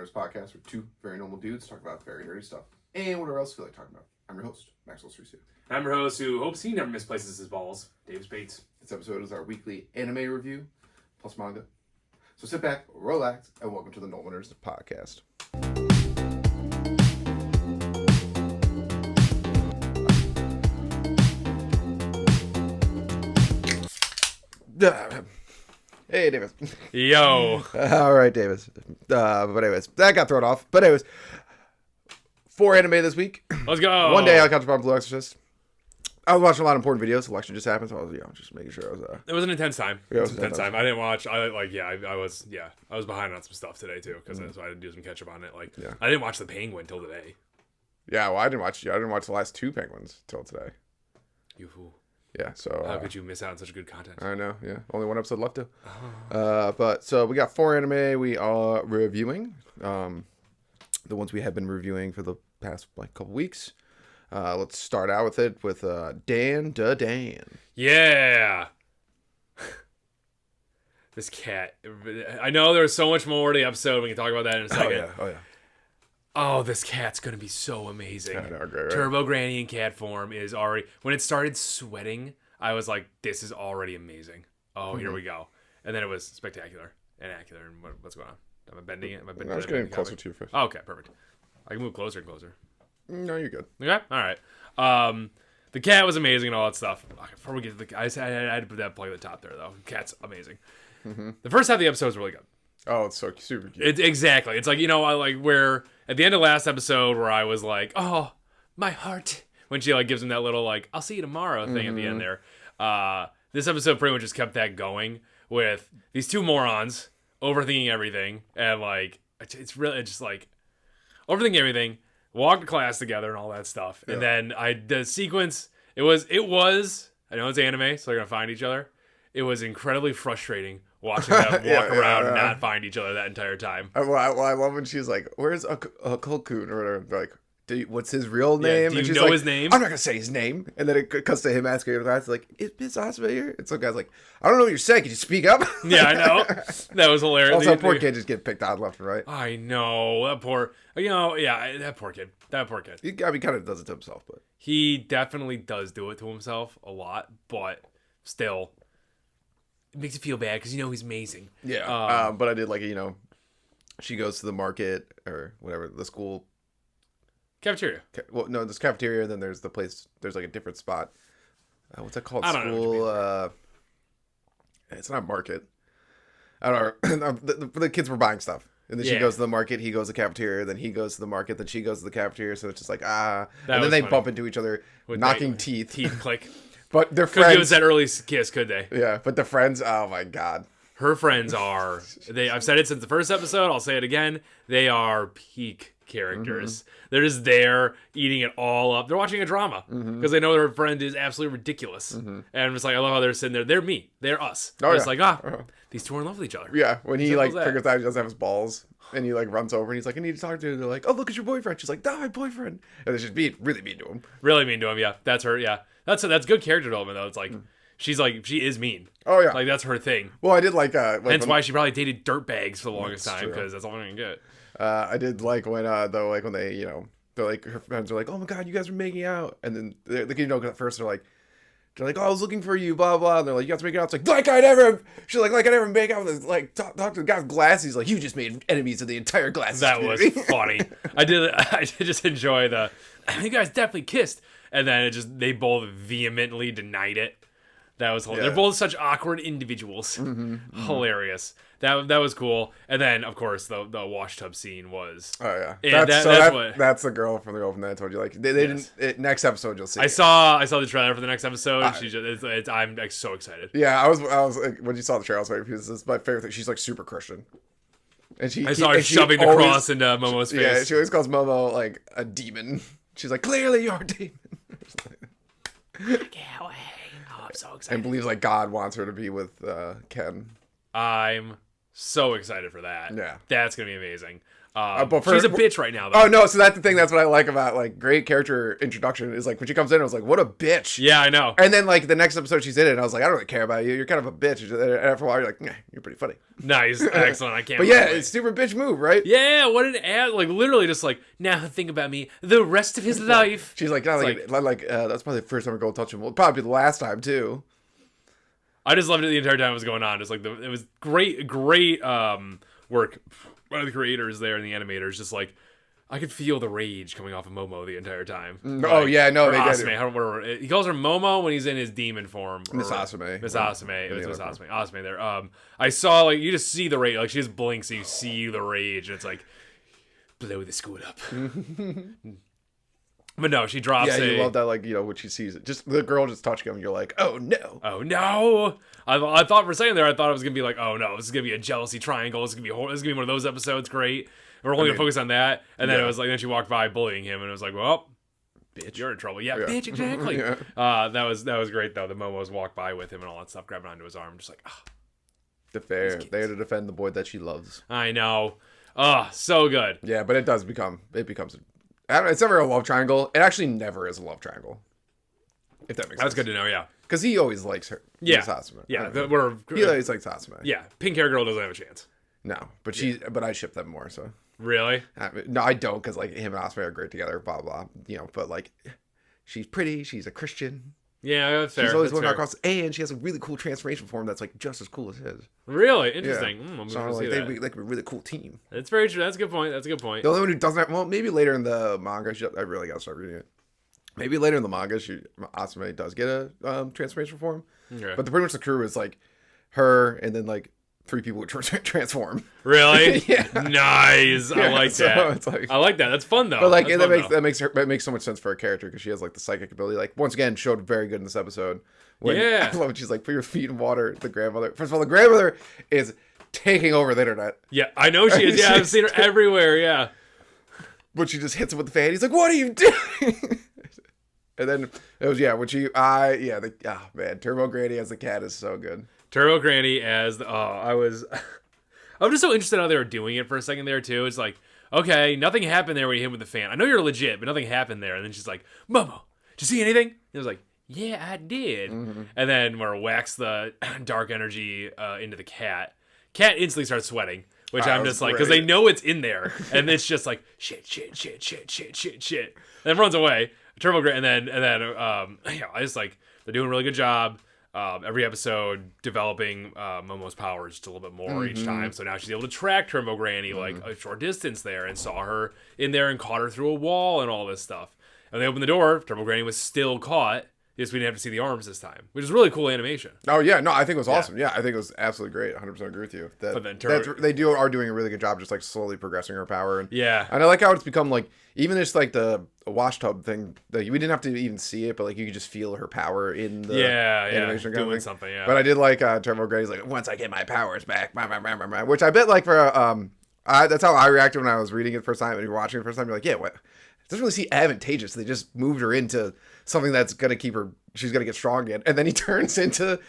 Nerds podcast, where two very normal dudes talk about very nerdy stuff and whatever else you feel like talking about. I'm your host, Maxwell Street. I'm your host who hopes he never misplaces his balls, Dave Spates. This episode is our weekly anime review plus manga. So sit back, relax, and welcome to the Normal Nerds podcast. Hey, Davis. Yo. All right, Davis. But anyways, that got thrown off. But anyways, 4 anime this week. Let's go. One day I caught up on Blue Exorcist. I was watching a lot of important videos. Election just happened, so I was, just making sure I was. It was an intense time. Yeah, it was an intense time. I didn't watch. I was behind on some stuff today too because so I had to do some catch up on it. I didn't watch The Penguin till today. Yeah, well, I didn't watch the last 2 Penguins till today. You fool. Yeah, so how could you miss out on such good content? I know, yeah. Only 1 episode left, too. But so we got 4 anime we are reviewing. The ones we have been reviewing for the past couple weeks. Let's start out with it with Dan. Yeah. This cat. I know there's so much more to the episode. We can talk about that in a second. Oh yeah. Oh, this cat's going to be so amazing. I know, great, right? Turbo Granny in cat form is already... When it started sweating, I was like, this is already amazing. Oh, here we go. And then it was spectacular and accurate. And what's going on? Am I bending it? I was getting closer to your face. Oh, okay, perfect. I can move closer and closer. No, you're good. Okay? All right. The cat was amazing and all that stuff. Okay, before we get to the... I had to put that plug at the top there, though. Cat's amazing. Mm-hmm. The first half of the episode was really good. Oh, it's so super cute. Exactly. It's like, I like where at the end of last episode where I was like, oh, my heart. When she gives him that little I'll see you tomorrow thing at the end there. This episode pretty much just kept that going with these 2 morons overthinking everything. And it's really just overthinking everything, walk to class together and all that stuff. Yeah. And then the sequence, it was, I know it's anime, so they're going to find each other. It was incredibly frustrating watching them walk around and not find each other that entire time. I love when she's like, "Where's Kulkun?" or whatever. Like, what's his real name? Do and you she's know like, his name? I'm not gonna say his name. And then it cuts to him asking her class, like, "Is Miss Asma here?" And some guy's like, "I don't know what you're saying. Can you speak up?" Yeah, I know. That was hilarious. Also, poor kid just get picked on left and right. I know that poor. That poor kid. He kind of does it to himself, but he definitely does do it to himself a lot. But still. It makes you feel bad because he's amazing. Yeah. But I did she goes to the market or whatever, the school cafeteria. Well, no, this cafeteria. Then there's the place. There's a different spot. What's that called? I don't know. It's not market. I don't know. The kids were buying stuff, and then she goes to the market. He goes to the cafeteria. Then he goes to the market. Then she goes to the cafeteria. So it's just and then they bump into each other, with knocking teeth. Teeth click. But their friends... Could give us that early kiss, could they? Yeah, but the friends, oh my god. Her friends are... I've said it since the first episode, I'll say it again. They are peak characters. Mm-hmm. They're just there, eating it all up. They're watching a drama, because they know their friend is absolutely ridiculous. Mm-hmm. And I'm just I love how they're sitting there. They're me. They're us. Oh, it's these 2 are in love with each other. Yeah, when he figures out he doesn't have his balls, and he runs over, and he's like, I need to talk to you. They're like, oh, look at your boyfriend. She's like, my boyfriend. And they're just really mean to him. Really mean to him, yeah. That's her, yeah. That's good character development, though. It's she is mean. Oh, yeah. That's her thing. Well, I did hence why she probably dated dirtbags for the longest time, because that's all I'm going to get. I did when, when they, they're her friends are like, oh my god, you guys are making out. And then, at first they're like, oh, I was looking for you, blah, blah. And they're like, you guys make out. It's like I never, she's like I never make out with, talk to the guy with glasses. He's like, you just made enemies of the entire glasses That community. Was funny. I did just enjoy you guys definitely kissed. And then they both vehemently denied it. That was hilarious. Yeah. They're both such awkward individuals. Mm-hmm. Hilarious. That was cool. And then, of course, the wash tub scene was... Oh, yeah. That's the girl from the girl from that I told you. They didn't... Next episode, you'll see. I saw the trailer for the next episode. I'm so excited. Yeah, I was when you saw the trailer, I was like, this is my favorite thing. She's super Christian. And I saw her shoving the cross into Momo's face. Yeah, she always calls Momo, a demon. She's like, clearly you're a demon. I can't wait. Oh, I'm so excited. And believes God wants her to be with Ken. I'm So excited for that. Yeah. That's going to be amazing. But She's a bitch right now, though. Oh, no, so that's the thing. That's what I like about, like, great character introduction is, like, when she comes in, I was like, what a bitch. Yeah, I know. And then, like, the next episode she's in it, and I was like, I don't really care about you. You're kind of a bitch. And after a while, you're like, nah, you're pretty funny. Nice. Excellent. I can't But yeah, it's super bitch move, right? Yeah, what an ad. Like, literally just like, now think about me the rest of his life. She's like, that's probably the first time a girl touched him. Well, probably the last time, too. I just loved it the entire time it was going on. Just like, it was great work by the creators there and the animators. Just like, I could feel the rage coming off of Momo the entire time. Oh, yeah, no, or they Asame, get it. he calls her Momo when he's in his demon form. Miss Asame. Miss Asame. It was Miss Asame. Asame there. I saw, like, you just see the rage. Like, she just blinks and you see the rage. And it's like, blow the school up. But no, she drops Yeah, you love that, like, you know, when she sees it. Just the girl just touching him, you're like, oh, no. Oh, no. I thought for a second there, I thought it was going to be like, oh, no, this is going to be a jealousy triangle. This is going to be one of those episodes. Great. We're only going to focus on that. And then it was like, then she walked by bullying him, and it was like, well, bitch, you're in trouble. Yeah, bitch, exactly. That was great, though. The Momos walked by with him and all that stuff, grabbing onto his arm. Just like, They're there to defend the boy that she loves. I know. Oh, so good. Yeah, but it becomes, I don't know, it's never a love triangle. It actually never is a love triangle. If that makes sense. That's good to know, yeah. Because he always likes her. Yeah. Miss Asame. Yeah, he always likes Asame. Yeah, pink hair girl doesn't have a chance. No, but but I ship them more, so. Really? No, I don't, because, like, him and Asame are great together, blah, blah, you know, but, like, she's pretty, she's a Christian. Yeah, that's fair. She's always looking across, and she has a really cool transformation form that's, like, just as cool as his. Really? Interesting. Yeah. I'm so, like, they'd be, like, a really cool team. That's very true. That's a good point. The only one who doesn't have, well, maybe later in the manga, I really gotta start reading it. Maybe later in the manga, Asame does get a transformation form. Okay. But pretty much the crew is, like, her, and then, like, 3 people who transform. Really? Yeah. Nice. I like that. It's like, I like that. That's fun, though. But, like, that makes so much sense for her character, because she has, like, the psychic ability. Like, once again, showed very good in this episode. I love when she's like, put your feet in water. The grandmother. First of all, the grandmother is taking over the internet. Yeah, I know she is. Yeah, I've seen her everywhere. Yeah. But she just hits him with the fan. He's like, what are you doing? And then it was, when man, Turbo Granny as the cat is so good. Turbo Granny as I'm just so interested how they were doing it for a second there, too. It's like, okay, nothing happened there when you hit him with the fan. I know you're legit, but nothing happened there. And then she's like, Momo, did you see anything? And I was like, yeah, I did. Mm-hmm. And then where whacks the dark energy into the cat. Cat instantly starts sweating, which I'm just like, because they know it's in there. And it's just like, shit. And then runs away. Turbo Granny, and then I just like, they're doing a really good job. Every episode developing Momo's powers just a little bit more each time. So now she's able to track Turbo Granny like a short distance there, and saw her in there and caught her through a wall and all this stuff. And they opened the door. Turbo Granny was still caught. Just we didn't have to see the arms this time, which is really cool animation. Oh yeah, no, I think it was awesome. Yeah, I think it was absolutely great. 100% agree with you. But then they are doing a really good job, just like slowly progressing her power. And I like how it's become like even just like the wash tub thing. Like, we didn't have to even see it, but like you could just feel her power in the animation doing something. Yeah, but I did like Turbo Granny's like, once I get my powers back, which I bet like for that's how I reacted when I was reading it the first time and you were watching it the first time. You're like, yeah, what? It doesn't really seem advantageous. They just moved her into something that's gonna keep her. She's gonna get strong again, and then he turns into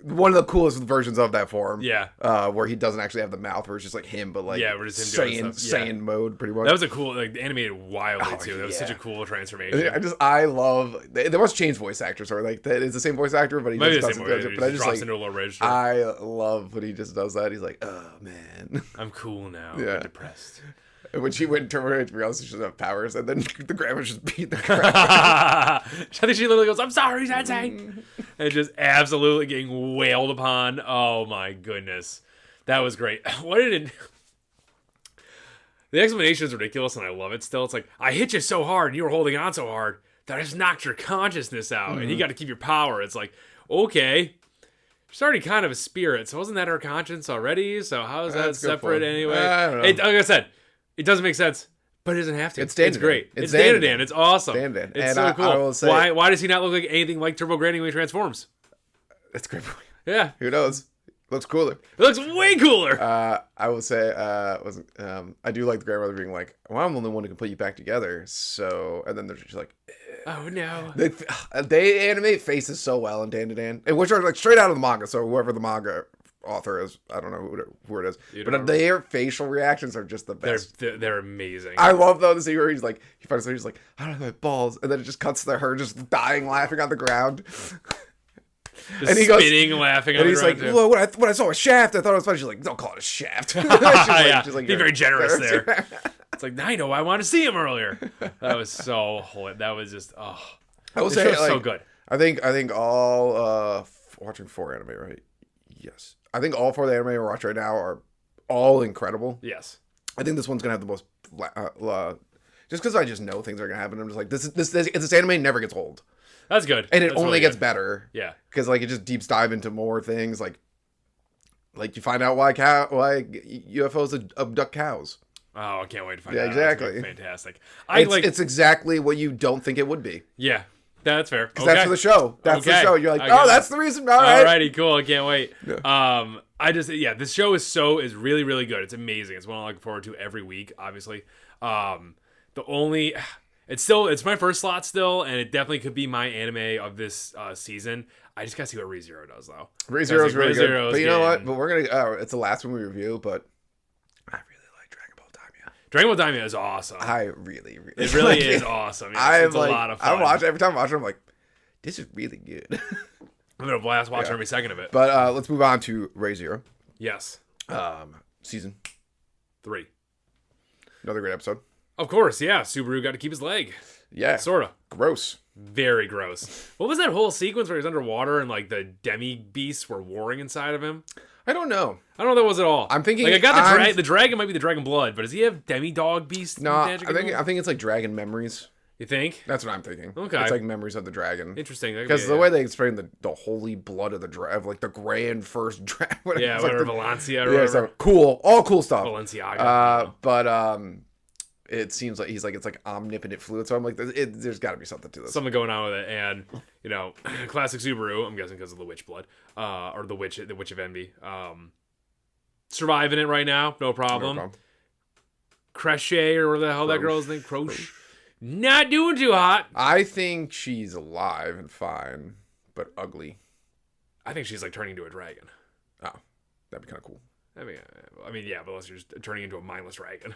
one of the coolest versions of that form. Yeah, where he doesn't actually have the mouth, where it's just like him, but like we're just him Saiyan mode, pretty much. That was a cool, like, animated wildly too. That was such a cool transformation. I love. They must change voice actors, or like it's the same voice actor, but he just doesn't do it. But I just drops into a low register. I love when he just does that. He's like, oh man, I'm cool now. Yeah, I'm depressed. And when she went and turned her into realized she doesn't have powers, and then the grandma just beat the crap. I think she literally goes, I'm sorry, Sensei. And just absolutely getting wailed upon. Oh my goodness. That was great. The explanation is ridiculous, and I love it still. It's like, I hit you so hard, and you were holding on so hard, that I just knocked your consciousness out, and you got to keep your power. It's like, okay. She's already kind of a spirit, so wasn't that her conscience already? So how is that separate anyway? I don't know. Like I said, it doesn't make sense, but it doesn't have to. It's great. It's Dan. It's awesome. Dan. It's so cool. I will say, why does he not look like anything like Turbo Granny when he transforms? That's great. Yeah. Who knows? Looks cooler. It looks way cooler. I will say, I do like the grandmother being like, well, I'm the only one who can put you back together. So, and then they're just like, oh no. They animate faces so well in Dan, and which are like straight out of the manga. So whoever the manga author is. I don't know who it is. You don't But remember? their facial reactions are just the best. They're amazing. I love though the scene where he finds he's like, I don't have my balls, and then it just cuts to her just dying, laughing on the ground. Just spinning, laughing on and the he's ground, like, too. well, when I saw a shaft, I thought it was funny. She's like, don't call it a shaft. Yeah, she's like, be very generous there. there. It's like, I know, I want to see him earlier. That was so. That was just. Oh, I will the say, show's like, so good. I think all watching 4 anime, right? Yes, I think all 4 of the anime we're watching right now are all incredible. Yes. I think this one's gonna have the most, just because I just know things are gonna happen. I'm just like, this anime never gets old, That's good. and it That's only really gets good. better. Yeah. Because like it just deeps dive into more things, like you find out why UFOs abduct cows. Oh, I can't wait to find Yeah, out. exactly. It's gonna be fantastic. It's exactly what you don't think it would be. Yeah, that's fair. Because that's for the show. That's the Okay. show. You're like, I get that's it. the reason. All right. Alrighty, cool. I can't wait. Yeah. This show is really, really good. It's amazing. It's one I look forward to every week, obviously. It's my first slot still, and it definitely could be my anime of this season. I just gotta see what ReZero does though. ReZero's really good. ReZero's But you know what? getting- But we're gonna. It's the last one we review, but I really like Dragonball Daima. Dragonball Daima is awesome. I really It really like is it. awesome. Yes, it's a lot of fun. Every time I watch it, I'm like, this is really good. I'm gonna blast watching Yeah. every second of it. But let's move on to ReZero. Yes, Season 3. Another great episode. Of course, yeah. Subaru got to keep his leg. Yeah. Sorta. Gross. Very gross. What was that whole sequence where he was underwater and like the demi beasts were warring inside of him? I don't know. I don't know what that was at all. I'm thinking like I got the dragon might be the dragon blood, but does he have demi dog beast? No, magic I in think him? it's like dragon memories. You think? That's what I'm thinking. Okay. It's like memories of the dragon. Interesting. That could Because be- the way they explain the holy blood of the dragon, like the grand first dragon. yeah, it's whatever, like Valencia or yeah, whatever. so cool, all cool stuff. Balenciaga. But it seems like he's like it's like omnipotent fluid. So I'm like, there's got to be something to this. Something going on with it, and classic Subaru. I'm guessing because of the witch blood, or the witch of envy. Surviving it right now, no problem. No problem. Crochet or whatever the hell that girl's name, Croche. Not doing too hot. I think she's alive and fine, but ugly. I think she's like turning into a dragon. Oh, that'd be kind of cool. I mean, yeah, but unless you're just turning into a mindless dragon.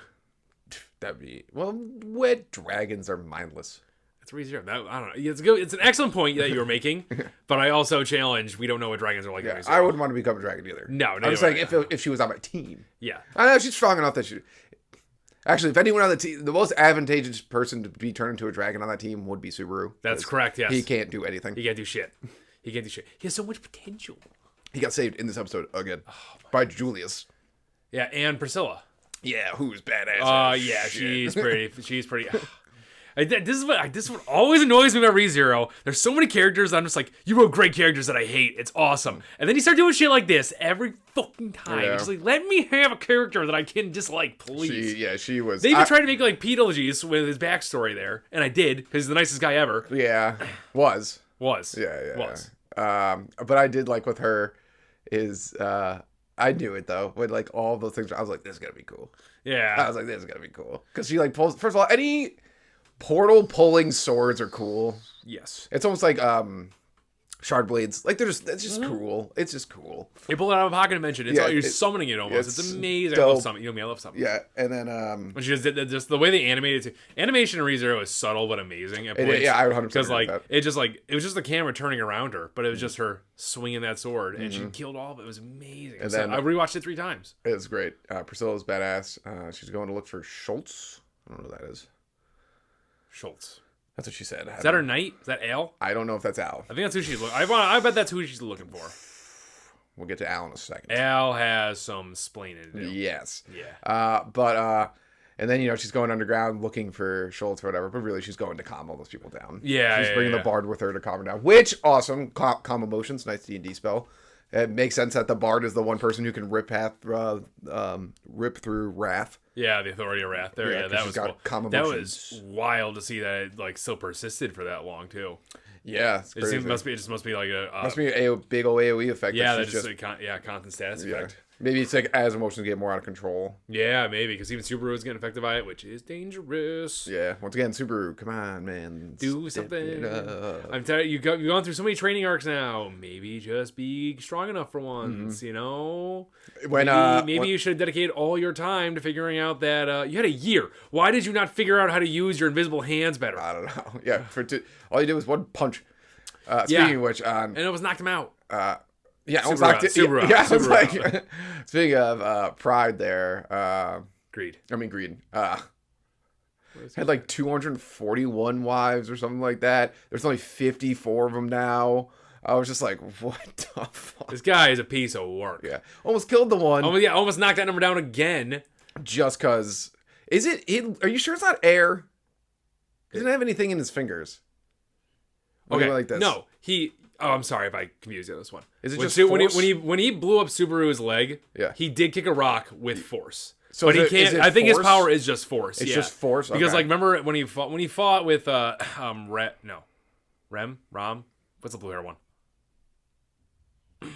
That'd be wet dragons are mindless. It's ReZero. I don't know. It's good. It's an excellent point that you were making, but I also challenge. We don't know what dragons are like. Yeah, in ReZero. I wouldn't want to become a dragon either. No, I'm saying if she was on my team. Yeah. I know she's strong enough that she. Actually, if anyone on the team, the most advantageous person to be turned into a dragon on that team would be Subaru. That's correct. Yes. He can't do anything. He can't do shit. He can't do shit. He has so much potential. He got saved in this episode again by Julius. Yeah, and Priscilla. Yeah, who's badass? Yeah, she's pretty. She's pretty. This is what always annoys me about ReZero. There's so many characters that I'm just like, you wrote great characters that I hate. It's awesome. And then you start doing shit like this every fucking time. Yeah. It's like, let me have a character that I can dislike, please. She was. They even tried to make like Beetlejuice with his backstory there, and I did because he's the nicest guy ever. Yeah, was. Yeah. But I did like with her is I knew it though with like all those things. I was like, this is gonna be cool. Yeah. I was like, this is gonna be cool because she like pulls. First of all, any portal pulling swords are cool. Yes. It's almost like shard blades. Like it's just cool. It's just cool. You pull it out of a pocket dimension. It's Yeah, all, you're summoning it almost. It's amazing. dope. I love something. You know me, I love something. Yeah, and then When she just the way they animated it, animation in ReZero is subtle but amazing at points. I would 100% because agree like with it was just the camera turning around her, but it was just her swinging that sword, and she killed all of it. It was amazing. And So then- I rewatched it 3 times. it's great. Priscilla's badass. She's going to look for Schultz. I don't know who that is. Schultz. That's what she said. Is that her knight? Is that Al? I don't know if that's Al. I think that's who she's looking. I bet that's who she's looking for. We'll get to Al in a second. Al has some splaining to do. Yes. Yeah. And then she's going underground looking for Schultz or whatever, but really she's going to calm all those people down. Yeah, she's yeah, bringing yeah. the bard with her to calm her down. Which awesome, calm emotions, nice D&D spell. It makes sense that the bard is the one person who can rip through wrath. Yeah, the authority of wrath. There, Yeah, yeah, 'cause that she's was got calm cool. That emotions. was wild to see that it like still persisted for that long too. Yeah, it's It crazy. must be like a Must be a big old AOE effect. yeah, that that's she's just constant status yeah, effect. Maybe it's like as emotions get more out of control. Yeah, maybe, because even Subaru is getting affected by it, which is dangerous. Yeah. Once again, Subaru, come on, man. Do something. I'm tired. You've gone through so many training arcs now. Maybe just be strong enough for once, you know? Maybe you should have dedicated all your time to figuring out that you had a year. Why did you not figure out how to use your invisible hands better? I don't know. Yeah. All you did was one punch. Speaking of which, and it was knocked him out. Yeah, almost Subaru, knocked it. Subaru, Yeah, Subaru. like, speaking of pride there. Greed. Greed. Had like 241 wives or something like that. There's only 54 of them now. I was just like, what the fuck? This guy is a piece of work. Yeah. Almost killed the one. Almost knocked that number down again. Just because. Is it? Are you sure it's not air? He doesn't have anything in his fingers. Okay. Like this. No, Oh, I'm sorry if I confused you on this one. Is it when he blew up Subaru's leg? Yeah. He did kick a rock with force. So but he can't. is it I think his force? power is just force. It's yeah. just force. Okay. Because like remember when he fought with Ram? What's the blue hair one? I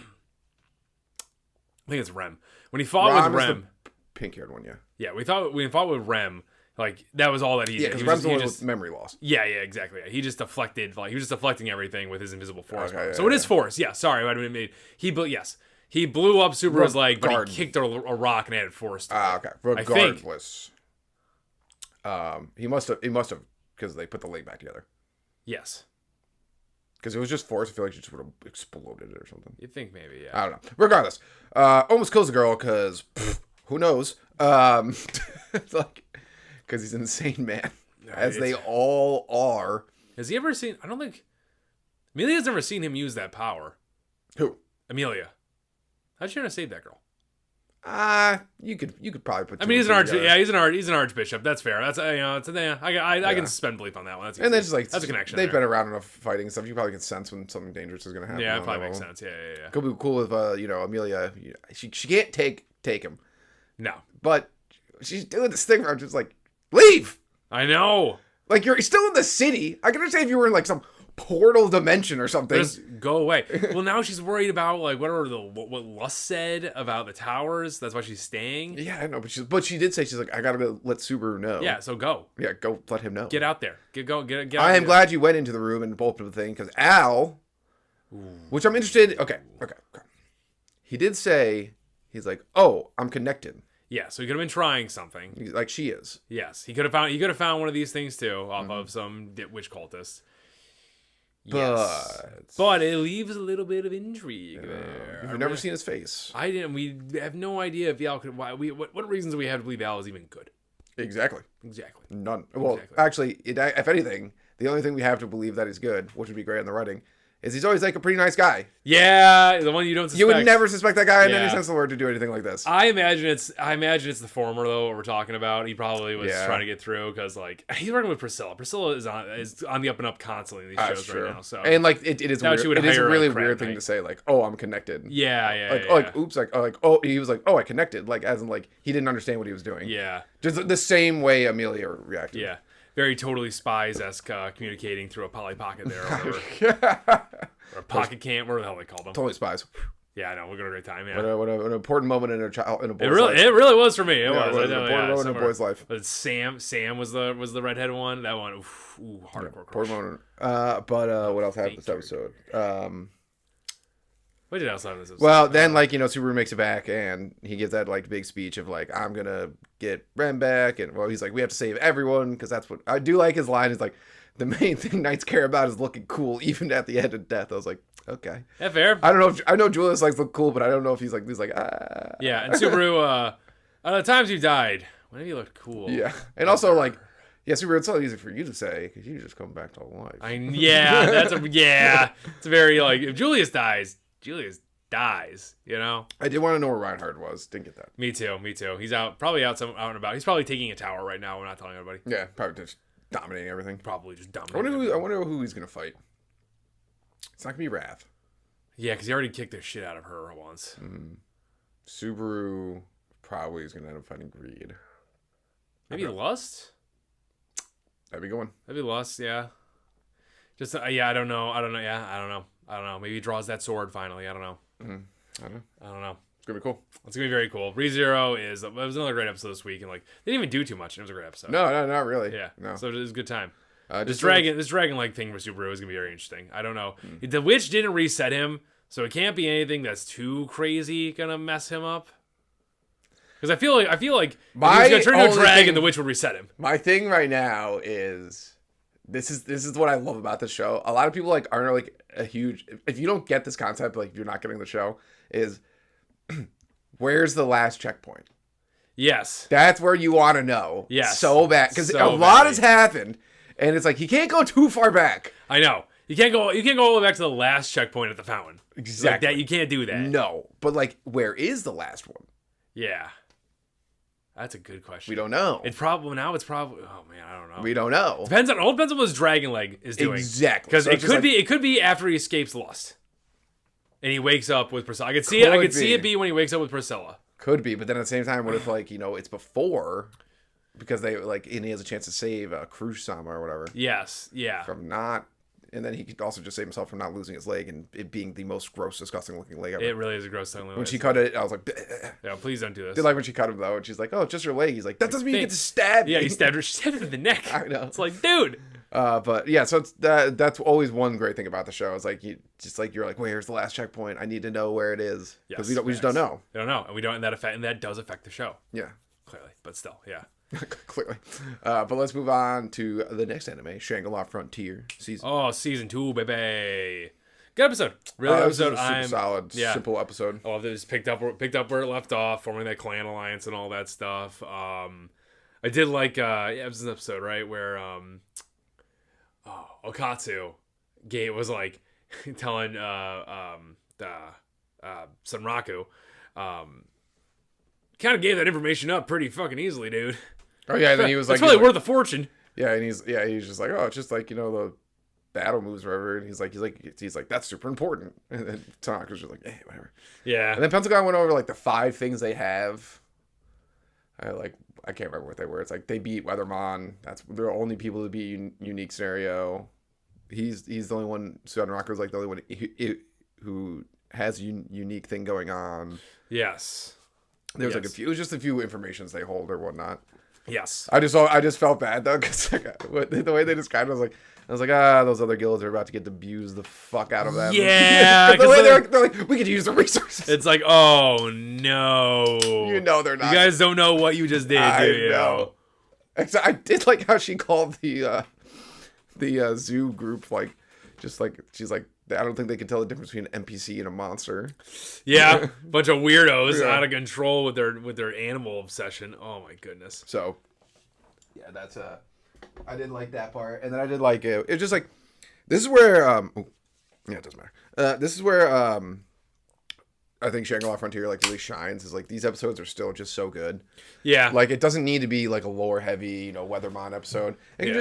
think it's Rem. When he fought with Rem, pink haired one, yeah. Yeah, we fought with Rem. Like that was all that he did. Yeah, because Rem's the one with memory loss. Yeah, exactly. He just deflected. Like he was just deflecting everything with his invisible force. Okay, so it is force. Yeah, sorry, I didn't mean he blew. Yes, he blew up Subaru's leg, but he kicked a rock and added force. Okay. Regardless, he must have because they put the leg back together. Yes. Because it was just force. I feel like she just would have exploded it or something. You'd think maybe, yeah. I don't know. Regardless, almost kills the girl because who knows? It's like. Because he's an insane man, as they all are. Has he ever seen? I don't think Amelia's never seen him use that power. Who? Amelia. How'd she gonna save that girl? You could probably put. He's an archbishop. That's fair. That's I can suspend belief on that one. That's easy. And then just like that's a connection. They've been around enough fighting and stuff. You probably can sense when something dangerous is gonna happen. Yeah, it probably makes sense. Yeah. Could be cool if Amelia. She can't take him. No, but she's doing this thing where I'm just like. Leave! I know. Like, you're still in the city. I can understand if you were in, like, some portal dimension or something. Just go away. Well, now she's worried about, like, what Lust said about the towers. That's why she's staying. Yeah, I know. But she did say, she's like, I gotta go let Subaru know. Yeah, so go. Yeah, go let him know. Get out there. Get out. I am glad you went into the room and bolted the thing, because Al, which I'm interested... Okay. He did say, he's like, oh, I'm connected. Yeah, so he could have been trying something. Like she is. Yes, he could have found one of these things too, off of some witch cultist. But it leaves a little bit of intrigue there. You've never seen his face. I didn't. We have no idea if Al could. What reasons do we have to believe Al is even good? Exactly. None. Well, exactly. Actually, if anything, the only thing we have to believe that he's good, which would be great in the writing, is he's always like a pretty nice guy. Yeah, the one you don't suspect. You would never suspect that guy in any sense of the word to do anything like this. I imagine it's the former though. What we're talking about, he probably was trying to get through because like he's working with Priscilla. Priscilla is on the up and up constantly in these shows right now. So and like it is weird. It is a really weird thing to say. Like, oh, I'm connected. Yeah. Like oops. He was like, oh, I connected. Like as in like he didn't understand what he was doing. Yeah. Just the same way Amelia reacted. Yeah. Very Totally Spies-esque communicating through a Polly Pocket there. Or a pocket cam, whatever the hell they call them. Totally Spies. Yeah, I know. We're going to have a great time, yeah. What an important moment in a boy's life. It really was for me. It was. An important moment in a boy's life. But Sam was the redheaded one. That one, hardcore crush. Important moment. But what else happened this episode? What did else happen this episode? Well, then, Subaru makes it back, and he gives that, big speech of, I'm going to get Ren back, and, he's like, we have to save everyone, because that's what... I do like his line, is like, the main thing Knights care about is looking cool, even at the end of death. I was like, okay. Yeah, fair. I don't know I know Julius likes look cool, but I don't know if he's ah. Yeah, and Subaru, out of the times you died, when have you looked cool? Yeah, and also, Subaru, it's so easy for you to say, because you just come back to life. It's a very, if Julius dies, Julius dies, you know? I did want to know where Reinhardt was. Didn't get that. Me too. He's probably out and about. He's probably taking a tower right now. We're not telling anybody. Yeah, probably just dominating everything. Probably just dominating. I wonder who he's going to fight. It's not going to be Wrath. Yeah, because he already kicked the shit out of her once. Subaru probably is going to end up fighting Greed. Maybe Lust? That'd be going. That'd be Lust, yeah. Just, I don't know. I don't know. Maybe he draws that sword finally. I don't know. I don't know. gonna be cool. It's gonna be very cool. ReZero it was another great episode this week, and like they didn't even do too much. It was a great episode. No, not really. Yeah, no. So it was a good time. This dragon like thing for Subaru is gonna be very interesting. I don't know. The witch didn't reset him, so it can't be anything that's too crazy gonna mess him up. Because I feel like if he was gonna turn into a dragon, the witch would reset him. My thing right now is this is what I love about the show. A lot of people like aren't like a huge. If you don't get this concept, like if you're not getting the show, is where's the last checkpoint? Yes, that's where you want to know. Yes, so bad because a lot has happened. And it's like he can't go too far back. I know. You can't go all the way back to the last checkpoint at the fountain. Exactly. Like that, you can't do that. No. But like, where is the last one? Yeah. That's a good question. We don't know. It's probably oh man, I don't know. We don't know. Depends on what his dragon leg is doing. Exactly. Because it could be after he escapes lust. And he wakes up with Priscilla. I could see it be when he wakes up with Priscilla. Could be, but then at the same time, what if like, it's before because they like, and he has a chance to save Cruise-sama or whatever. Yes, yeah. From not, and then he could also just save himself from not losing his leg and it being the most gross, disgusting looking leg ever. It really is a gross looking leg. When she cut it, I was like, bleh. Yeah, please don't do this. I did like when she cut him though, and she's like, oh, it's just your leg. He's like, that doesn't mean you get to stab. Yeah, he stabbed her. She stabbed her in the neck. I know. It's like, dude. But yeah, so it's that's always one great thing about the show. It's like you're like, where's the last checkpoint? I need to know where it is because we just don't know. We don't know, and we don't, and that does affect the show. Yeah, clearly, but still, yeah. Clearly. But let's move on to the next anime, Shangri-La Frontier season 2, baby. Good episode. Really good episode. Super solid, simple episode. Oh, they just picked up where it left off, forming that clan alliance and all that stuff. I did like it was an episode, right, where Okatsu was like telling Sunraku kind of gave that information up pretty fucking easily, dude. Oh yeah, and then he was like, it's probably worth a fortune. Yeah, and he's just like, oh, it's just like the battle moves or whatever, and he's like that's super important. And then Tanaka's just like, hey, whatever. Yeah. And then Pentagon went over like the 5 things they have. I can't remember what they were. It's like they beat Weatherman. They're only people to beat Unique Scenario. He's the only one. Sunraku's like the only one who has a unique thing going on. Yes. There's like it was just a few informations they hold or whatnot. Yes. I just felt bad though because the way they described it, I was like, those other guilds are about to get to abuse the fuck out of them. Yeah. The way they're like, we could use the resources. It's like, oh no. They're not. You guys don't know what you just did, do you? Know. I did like how she called the zoo group she's like, I don't think they can tell the difference between an NPC and a monster. Yeah, bunch of weirdos out of control with their animal obsession. Oh my goodness. So, yeah, that's I did like that part, and then I did like it. It's just like this is where it doesn't matter. This is where I think Shangri-La Frontier really shines. Is like these episodes are still just so good. Yeah, like it doesn't need to be like a lore heavy, Weatherman episode. It can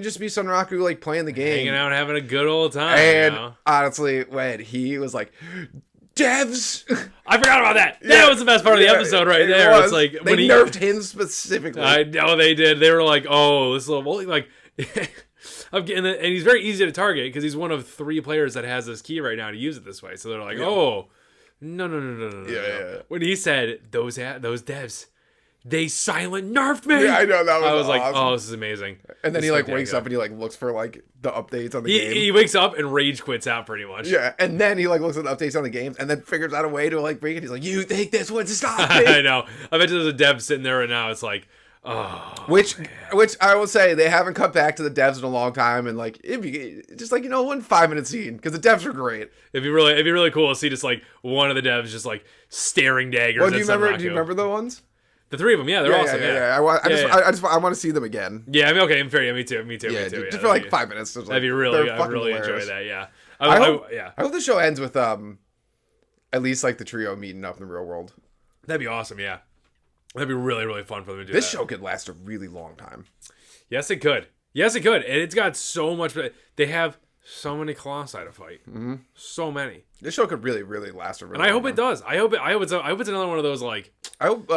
just be Sunraku playing the game, hanging out, having a good old time. And honestly, when he was like, devs, I forgot about that. That was the best part of the episode right there. It's like they nerfed him specifically. I know they did. They were like, oh, this little like. And he's very easy to target because he's one of 3 players that has this key right now to use it this way. So they're like, oh. No. Yeah. When he said those devs, they silent nerfed me. Yeah, I know that was. I was awesome. Like, oh, this is amazing. And then he wakes up and he looks for the updates on the game. He wakes up and rage quits out pretty much. Yeah, and then he looks at the updates on the games and then figures out a way to break it. He's like, you think this would stop me? I know. I bet there's a dev sitting there right now. It's like, oh, which I will say they haven't cut back to the devs in a long time, and it'd be just one 5-minute scene because the devs are great. It'd be really cool to see just one of the devs just staring daggers. Well, do you remember the ones? The 3 of them, yeah, they're awesome. Yeah. I want to see them again. Yeah, I mean, okay, fair. Yeah, me too. Just for 5 minutes. That'd be really. I'd really enjoy that. Yeah. I hope the show ends with at least the trio meeting up in the real world. That'd be awesome. Yeah. That'd be really, really fun for them to do. This show could last a really long time. Yes, it could. And it's got so much. They have so many colossi to fight. Mm-hmm. So many. This show could really, really last a really long time. And I hope it does. I hope it's another one of those I hope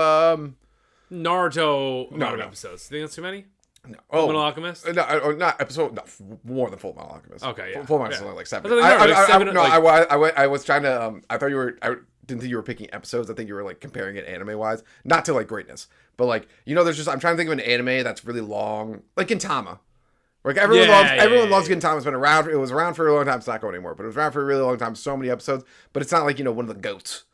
Naruto episodes. You think that's too many? No. Full Metal Alchemist? Not episode. No, more than Full Metal Alchemist. Okay, yeah. Full Metal is only 7. I was trying to. I was trying to. I thought you were. didn't think you were picking episodes. I think you were like comparing it anime wise, not to like greatness, but like there's just I'm trying to think of an anime that's really long, like Gintama. Like everyone loves Gintama. It's been around. It was around for a long time. It's not going anymore, but it was around for a really long time. So many episodes, but it's not like one of the goats.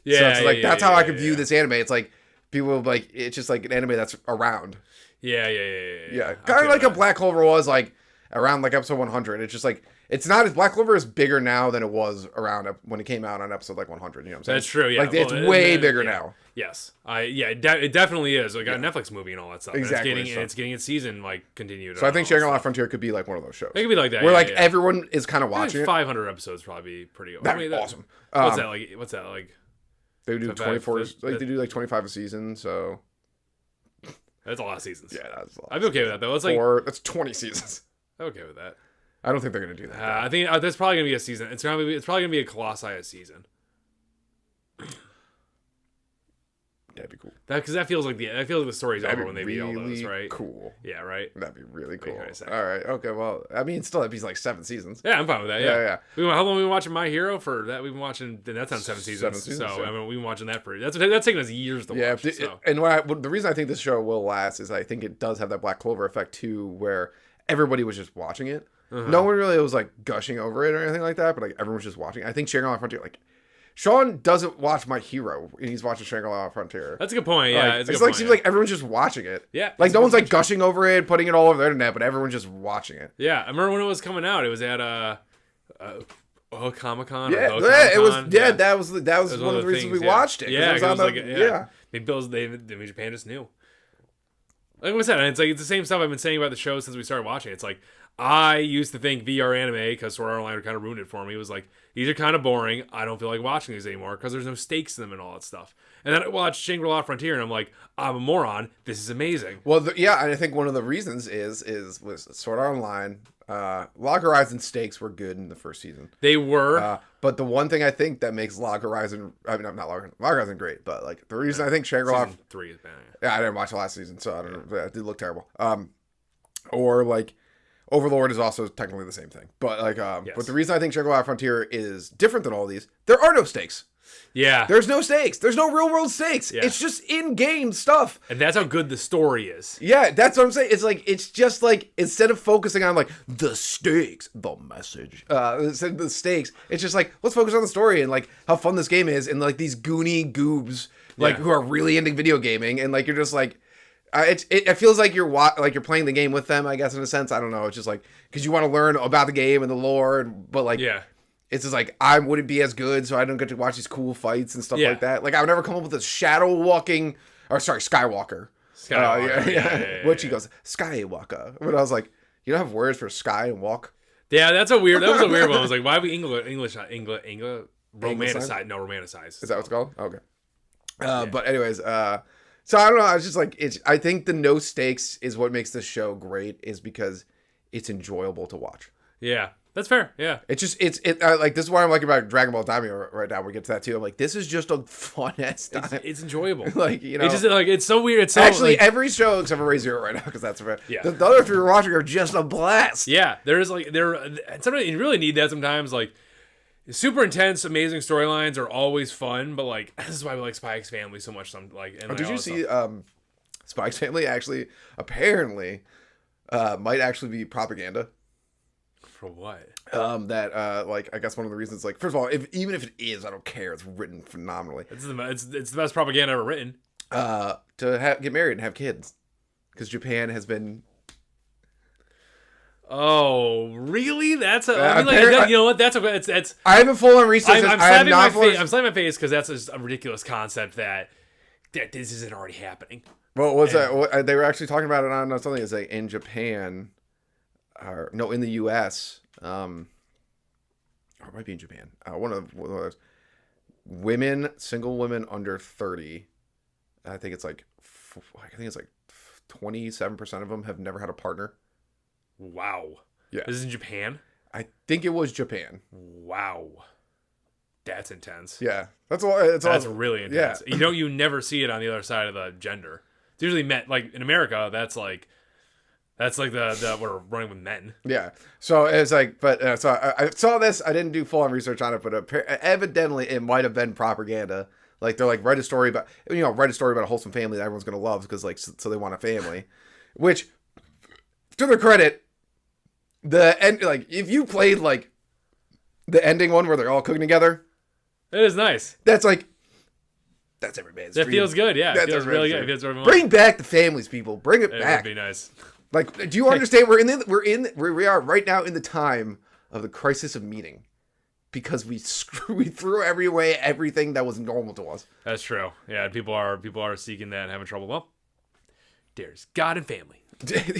Yeah, so it's like that's how I could view this anime. It's like people like it's just like an anime that's around. Yeah. Kind of like a Black Clover was like around like episode 100. It's just like it's not as Black Clover is bigger now than it was around when it came out on episode like 100. You know what I'm saying? That's true. Yeah, like it's way bigger now. Yes, it definitely is. Like a Netflix movie and all that stuff. Exactly. And it's getting its season like continued. So I think Shangri-La Frontier could be like one of those shows. It could be like that. Where like everyone is kind of watching it. 500 episodes probably be pretty. That'd be awesome. What's that like? They do 24. They do like 25 a season. So that's a lot of seasons. Yeah, that's a lot. I'd be okay with that though. It's like that's 20 seasons. I'm okay with that. I don't think they're gonna do that. I think there's probably gonna be a season. It's probably gonna be a Colossi season. That'd be cool. Because that feels like the story's over when they beat all those, right? Cool. Yeah, right. That'd be really cool. All right. Okay. Well, I mean, still, that'd be like 7 seasons. Yeah, I'm fine with that. Yeah. Yeah. How long have we been watching My Hero for that? We've been watching. That's on 7 seasons. So I mean, we've been watching that for that's taken us years to watch. So. And the reason I think this show will last is I think it does have that Black Clover effect too, where everybody was just watching it. No one really was like gushing over it or anything like that, but like everyone was just watching. I think Shangri-La Frontier, like Sean doesn't watch My Hero, and he's watching Shangri-La Frontier. That's a good point. Yeah, it's like seems like everyone's just watching it. Yeah, like no one's like gushing over it, putting it all over the internet, but everyone's just watching it. Yeah, I remember when it was coming out. It was at Comic-Con. Yeah, it was. Yeah, that was one of the reasons we watched it. Yeah, it was like Maybe Japan just knew. Like I said, it's the same stuff I've been saying about the show since we started watching. It's like I used to think VR anime because Sword Art Online kind of ruined it for me. It was like these are kind of boring. I don't feel like watching these anymore because there's no stakes in them and all that stuff. And then I watched Shangri-La Frontier and I'm like, I'm a moron. This is amazing. Well, and I think one of the reasons was Sword Art Online. Log Horizon stakes were good in the first season. They were. But the one thing I think that makes Log Horizon, I mean, not Log Horizon great, but like the reason I think Shangri-La Season 3 is bad. Yeah, I didn't watch the last season, so I don't know. It did look terrible. Or like Overlord is also technically the same thing. But like but the reason I think Shangri-La Frontier is different than all these, there are no stakes. Yeah. There's no stakes. There's no real world stakes. Yeah. It's just in-game stuff. And that's how good the story is. Yeah, that's what I'm saying. It's just like instead of focusing on like the stakes, the message, instead of the stakes, it's just like let's focus on the story and like how fun this game is and like these goony goobs like who are really into video gaming and like you're just like it feels like you're playing the game with them, I guess, in a sense. I don't know. It's just like because you want to learn about the game and the lore, but like it's just like I wouldn't be as good, so I don't get to watch these cool fights and stuff like that. Like I would never come up with a Skywalker. Which he goes Skywalker. But I was like, you don't have words for sky and walk. Yeah, that was a weird one. I was like, why we English romanticize? No, romanticize. Is that what it's called? Okay. But anyways, so I don't know. I was just like, I think the no stakes is what makes this show great, is because it's enjoyable to watch. Yeah, that's fair. Yeah, it's just like this is why I'm liking about Dragonball Daima right now. We get to that too. I'm like, this is just a fun ass time. It's enjoyable. Like it's just like it's so weird. It's so, actually every show except for Ray Zero right now because that's fair. Yeah, the other 3 we're watching are just a blast. Yeah, sometimes you really need that sometimes like. Super intense, amazing storylines are always fun, but like this is why we like Spy X Family so much. Did you see Spy X Family actually apparently might actually be propaganda? For what? Like I guess one of the reasons, like first of all, even if it is, I don't care. It's written phenomenally. It's the best propaganda ever written. To get married and have kids, because Japan has been. Oh, really? That's you know what? That's. I haven't full on researched. I'm slapping my face because that's just a ridiculous concept that this isn't already happening. Well, that? They were actually talking about it on something. It's like in Japan, or no, in the U.S. Or it might be in Japan. One of those single women under 30. I think it's like 27% of them have never had a partner. Wow. Yeah. This is in Japan? I think it was Japan. Wow. That's intense. Yeah. That's really intense. Yeah. You never see it on the other side of the gender. It's usually met like in America, that's like That's like the we're running with men. Yeah. So it's like, but so I saw this. I didn't do full on research on it, but evidently it might have been propaganda. Like they're like write a story about a wholesome family that everyone's gonna love because like so they want a family, which to their credit, the end like if you played like the ending one where they're all cooking together, it is nice. That's every man's That dream. feels good. Yeah, That's it feels really good. It feels Bring back the families, people. Bring it It back. would be nice. Like, do you understand? We are right now in the time of the crisis of meaning, because we threw everything that was normal to us. That's true. Yeah, people are seeking that and having trouble. Well, there's God and family.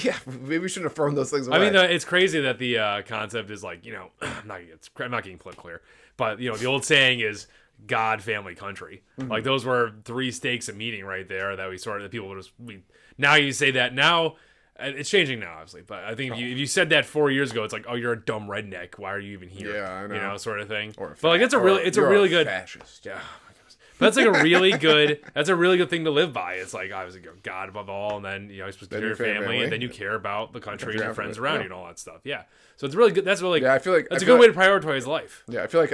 Yeah, maybe we shouldn't have thrown those things away. I mean, it's crazy that the concept is like, I'm not getting political here, but the old saying is God, family, country. Mm-hmm. Like those were three stakes of meaning right there that people now you say that now. It's changing now, obviously, but I think if you said that 4 years ago, it's like, oh, you're a dumb redneck. Why are you even here? Yeah, I know. Sort of thing. But like it's a really good fascist. Yeah, oh my goodness. But that's like a really good thing to live by. It's like obviously God above all, and then you're supposed to care your family, and then you care about the country and your friends around you and all that stuff. Yeah, so it's really good. That's really I feel like that's a good way to prioritize life. Yeah, I feel like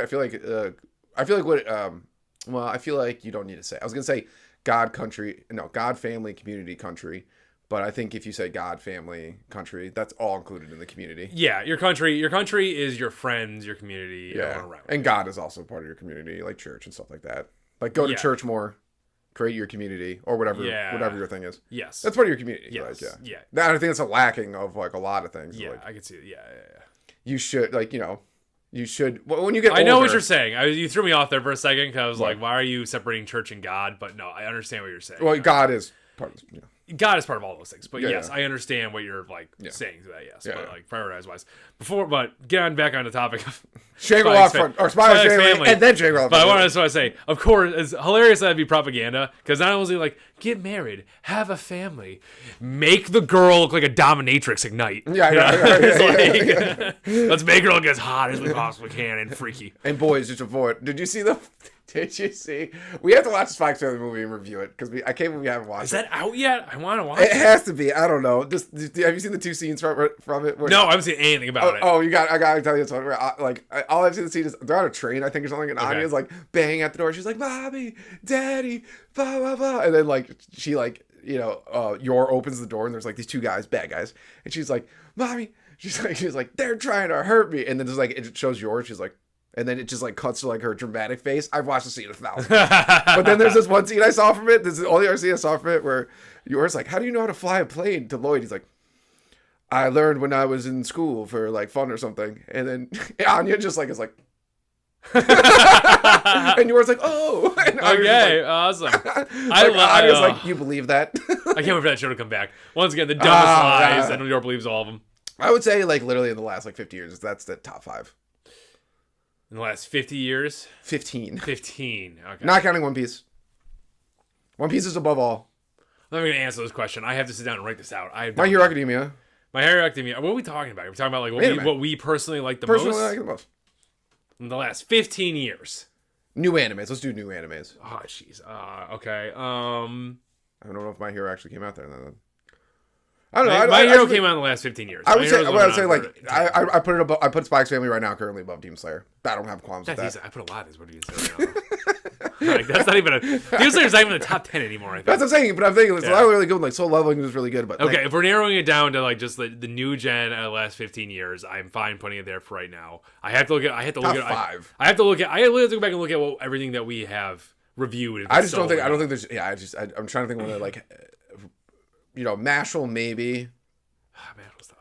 you don't need to say. I was gonna say God, country, no, God, family, community, country. But I think if you say God, family, country, that's all included in the community. Yeah, your country is your friends, your community, yeah, around. And God is also part of your community, like church and stuff like that. Like go to church more, create your community or whatever your thing is. Yes, that's part of your community. Yes, like, yeah. I think that's a lacking of like a lot of things. Yeah, like, I can see it. Yeah. You should you should when you get. I know older, what you're saying. You threw me off there for a second because I was like, why are you separating church and God? But no, I understand what you're saying. Well, God is part of this. God is part of all those things, but yes, yeah. I understand what you're saying to that. Yes, yeah, but like prioritize wise. But back on the topic of Shangri-La Frontier or Spike's family, and then Shangri-La. But I want to say, of course, it's hilarious that'd be propaganda because not only like get married, have a family, make the girl look like a dominatrix ignite. Yeah. Let's make her look as hot as we possibly can and freaky. And boys, just avoid. Did you see the? Did you see? We have to watch the Spike's Family movie and review it because I can't believe we haven't watched it. Is that out yet? I want to watch it. It has to be. I don't know. Have you seen the two scenes from it? No, I haven't seen anything about it. Oh, I got to tell you something. All I've seen the scene is they're on a train, I think, or something, and Anya's like banging at the door. She's like, "Mommy, Daddy, blah blah blah," and then she Yor opens the door and there's like these two guys, bad guys, and she's like, "Mommy," she's like, "They're trying to hurt me," and then it shows Yor. She's like. And then it just cuts to her dramatic face. I've watched the scene 1,000 times. But then there's this one scene I saw from it. This is the only other scene I saw from it where Yor's like, "How do you know how to fly a plane?" To Lloyd, he's like, "I learned when I was in school for fun or something." And then Anya just is like, and Yor's like, "Oh." And okay, awesome. Anya's like, "You believe that?" I can't wait for that show to come back. Once again, the dumbest lies, and Yor believes all of them. I would say literally in the last 50 years, that's the top 5. In the last 50 years? 15. 15. Okay. Not counting One Piece. One Piece is above all. I'm not going to answer this question. I have to sit down and write this out. My Hero Academia. My Hero Academia. What are we talking about? We're talking about what we personally like the most? Personally like the most. In the last 15 years. New animes. Let's do new animes. Oh, jeez. Okay. I don't know if My Hero actually came out there then. I don't know. My Hero came out in the last 15 years. I would say I put it above. I put Spike's Family right now currently above Demon Slayer. I don't have qualms with that. I put a lot of these. What do you say right now? That's not even Demon Slayer's not even in the top 10 anymore. I think. That's what I'm saying. But I'm thinking it's a lot really good. Soul Leveling was really good. But okay, if we're narrowing it down to just the new gen of the last 15 years, I'm fine putting it there for right now. I have to look at. I have to look at 5. I have to look at. I have to go back and look at everything that we have reviewed. I just don't think. I don't think there's. Yeah, I'm trying to think whether Mashal maybe. Mashal stuff.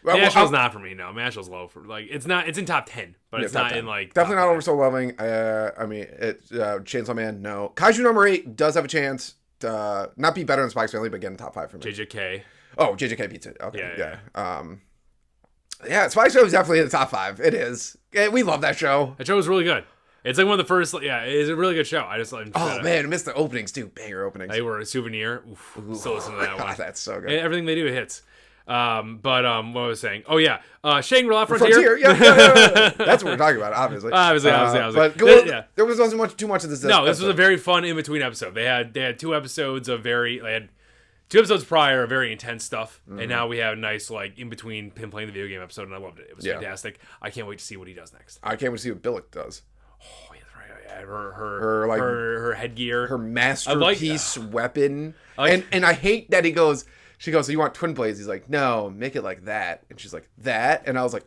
Mashal's not for me. No, Mashal's low for it's not. It's in top 10, but it's not 10. Definitely not over Soul Leveling. I mean, Chainsaw Man. No, Kaiju number 8 does have a chance to not be better than Spike's Family, but get in top 5 for me. JJK. Oh, JJK beats it. Okay, yeah. Spike's Family is definitely in the top 5. It is. We love that show. That show was really good. It's one of the first. Yeah, it's a really good show. I missed the openings too. Banger openings. They were a souvenir. Oof, still listen to that one. That's so good. Everything they do hits. What I was saying? Oh yeah, Shangri-La Frontier. Yeah. That's what we're talking about. Obviously. But there wasn't too much of this. No, this was a very fun in between episode. They had 2 episodes of they had 2 episodes prior, very intense stuff, and now we have a nice like in between him playing the video game episode, and I loved it. It was fantastic. I can't wait to see what he does next. I can't wait to see what Billick does. Oh, yeah, that's right. Yeah, her headgear, her masterpiece weapon, and I hate that she goes, so you want twin blades? He's like, no, make it like that, and she's like, that, and I was like,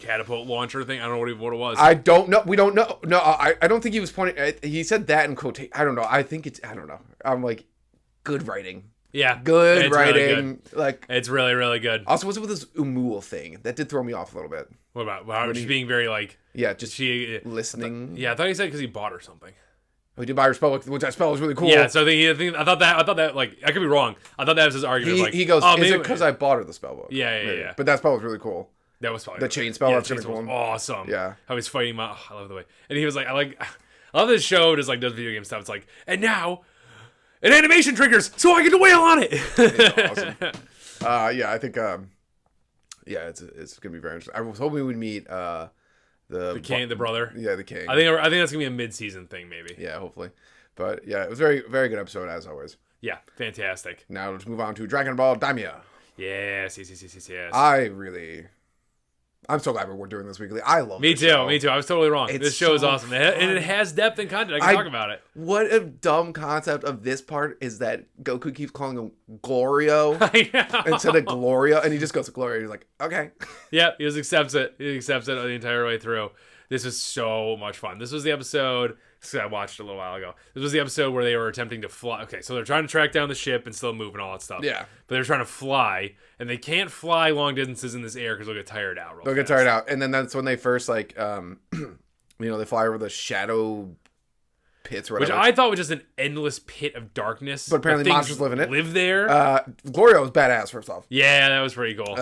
catapult launcher thing. I don't know what it was. I don't know. We don't know. No, I don't think he was pointing. He said that in quotation. I don't know. I think it's. I don't know. I'm like, good writing. Yeah, good writing. Really good. Like it's really, really good. Also, what's it with this Umul thing? That did throw me off a little bit. What about just being very like? Yeah, just listening. I thought he said because he bought her something. Oh, he did buy her spellbook, which I spell was really cool. Yeah, so I thought that like I could be wrong. I thought that was his argument. He goes, is it because I bought her the spellbook? Yeah. But that spell was really cool. That was probably the chain spell. That's really cool. Awesome. Yeah, how he's fighting him. I love the way. And he was like, I love this show. Just like does video game stuff. It's like, and now. And animation triggers, so I get to wail on it. It's awesome. I think, it's gonna be very interesting. I was hoping we would meet the king, the brother. Yeah, the king. I think that's gonna be a mid-season thing, maybe. Yeah, hopefully. But yeah, it was very, very good episode as always. Yeah, fantastic. Now let's move on to Dragonball Daima. Yes. I'm so glad we're doing this weekly. I love Me this too. show. Me too. I was totally wrong. This show is awesome. And it has depth and content. I can talk about it. What a dumb concept of this part is that Goku keeps calling him Glorio instead of Gloria. And he just goes to Gloria. He's like, okay. Yeah, he just accepts it. He accepts it the entire way through. This was so much fun. This was the episode... I watched it a little while ago. This was the episode where they were attempting to fly. Okay, so they're trying to track down the ship and still move and all that stuff. Yeah. But they're trying to fly, and they can't fly long distances in this air because they'll get tired out. They'll get tired out. And then that's when they first, like, they fly over the shadow pits or whatever. Which I thought was just an endless pit of darkness. But apparently monsters live in it. Live there. Glorio was badass, first off. Yeah, that was pretty cool.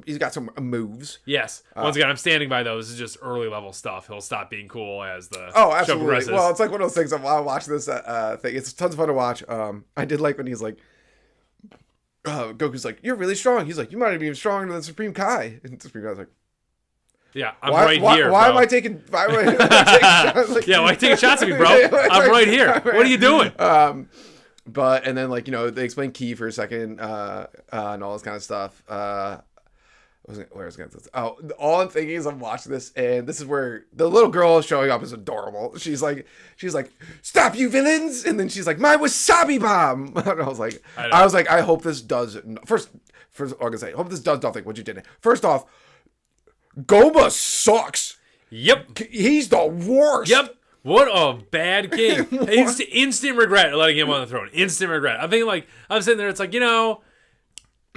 He's got some moves. Yes. Once again, I'm standing by though. This is just early level stuff. He'll stop being cool as the absolutely. show progresses. Well, it's like one of those things. While I watch this thing, it's tons of fun to watch. I did like when he's like, Goku's like, "You're really strong." He's like, "You might be even stronger than Supreme Kai." And Supreme Kai's like, "Yeah, I'm right here. Why am I taking? Why am I taking shots? Like, yeah, why are you taking shots at me, bro? I'm right here. What are you doing?" But and then they explain Ki for a second, and all this kind of stuff. All I'm thinking is I'm watching this, and this is where the little girl showing up is adorable. She's like, "Stop, you villains!" And then she's like, "My wasabi bomb." And I was like, I hope this does first. I'm gonna say, hope this does nothing. What you did. First off, Goma sucks. Yep, he's the worst. Yep. What a bad king. Instant regret letting him on the throne. Instant regret. I'm thinking I'm sitting there. It's like,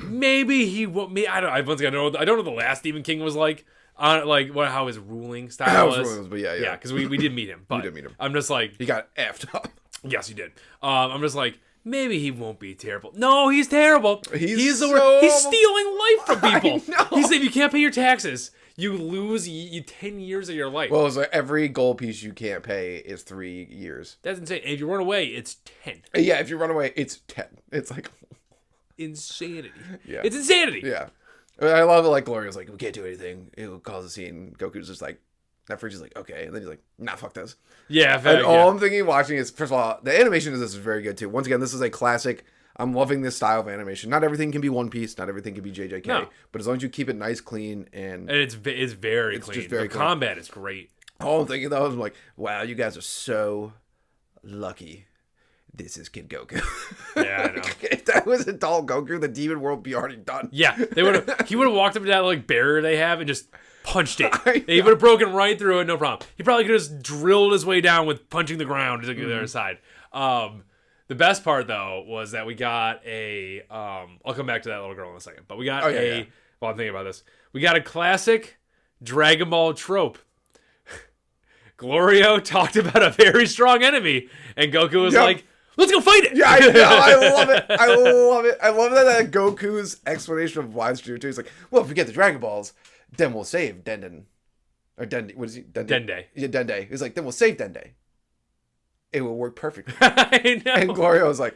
maybe he won't. I don't know the last Demon King was like. How his ruling style was. But yeah. Because we did meet him. But we did meet him. I'm just like, he got effed up. Yes, he did. I'm just like, maybe he won't be terrible. No, he's terrible. He's stealing life from people. He said, if you can't pay your taxes, you lose 10 years of your life. Well, it's like every gold piece you can't pay is 3 years. That's insane. And if you run away, it's 10. Yeah, if you run away, it's 10. It's like insanity. Yeah, it's insanity. Yeah, I love it. Like Gloria's like, we can't do anything. It will cause a scene. Goku's just like, that freak is like, okay, and then he's like, nah, fuck this. Yeah. All I'm thinking watching is, first of all, the animation of this is very good too. Once again, this is a classic. I'm loving this style of animation. Not everything can be One Piece. Not everything can be JJK. No. But as long as you keep it nice, clean, and it's very clean. Just very the combat is great. All I'm thinking though is like, wow, you guys are so lucky. This is Kid Goku. Yeah, I know. If that was adult Goku, the demon world would be already done. Yeah, he would have walked up to that barrier they have and just punched it. He would have broken right through it, no problem. He probably could have just drilled his way down with punching the ground to the other side. The best part though was that we got a. I'll come back to that little girl in a second, but we got Well, I'm thinking about this. We got a classic Dragon Ball trope. Glorio talked about a very strong enemy, and Goku was like, let's go fight it. Yeah, I know. I love it. I love that Goku's explanation of why it's true too. He's like, well, if we get the Dragon Balls, then we'll save Denden. Or Dende. What is he? Dende. Yeah, Dende. He's like, then we'll save Dende. It will work perfectly. I know. And Glorio was like,